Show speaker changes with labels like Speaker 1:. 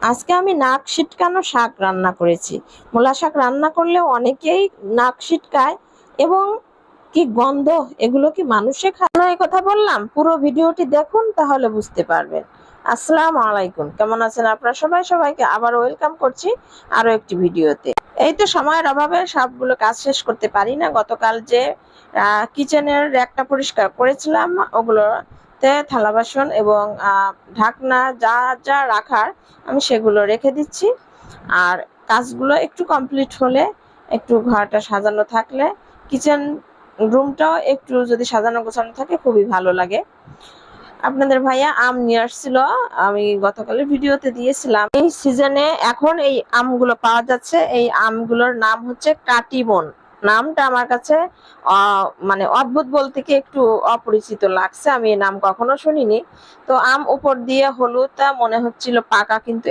Speaker 1: আজকে আমি নাক সিটকানো শাক রান্না করেছি। মূলা শাক রান্না করলেও অনেকেই নাক সিটকায়, এবং কি গন্ধ! এগুলো কি মানুষে খায়? এই কথা বললাম, পুরো ভিডিওটি দেখুন, তাহলে বুঝতে পারবেন। আসসালামু আলাইকুম, কেমন আছেন আপনারা সবাই? সবাইকে আবার ওয়েলকাম করছি আরো একটি ভিডিওতে। এই তো সময়ের অভাবে সবগুলো কাজ শেষ করতে পারি না। গতকাল যে কিচেনের র্যাকটা পরিষ্কার করেছিলাম, ওগুলোতে থালা বাসন এবং ঢাকনা যা যা রাখার আমি সেগুলো রেখে দিচ্ছি। আর কাজগুলো একটু কমপ্লিট হলে, একটু ঘরটা সাজানো থাকলে, কিচেন রুমটাও একটু যদি সাজানো গোছানো থাকে, খুবই ভালো লাগে। আপনাদের ভাইয়া আম নিয়ে আসছিল, আমি গতকালের ভিডিওতে দিয়েছিলাম। এই সিজনে এখন এই আমগুলো পাওয়া যাচ্ছে। এই আমগুলোর নাম হচ্ছে কাটিমন। নামটা আমার কাছে মানে অদ্ভুত বলতে কি একটু অপরিচিত লাগছে, আমি এই নাম কখনো শুনিনি। তো আম উপর দিয়ে হলুদ, মনে হচ্ছিল পাকা, কিন্তু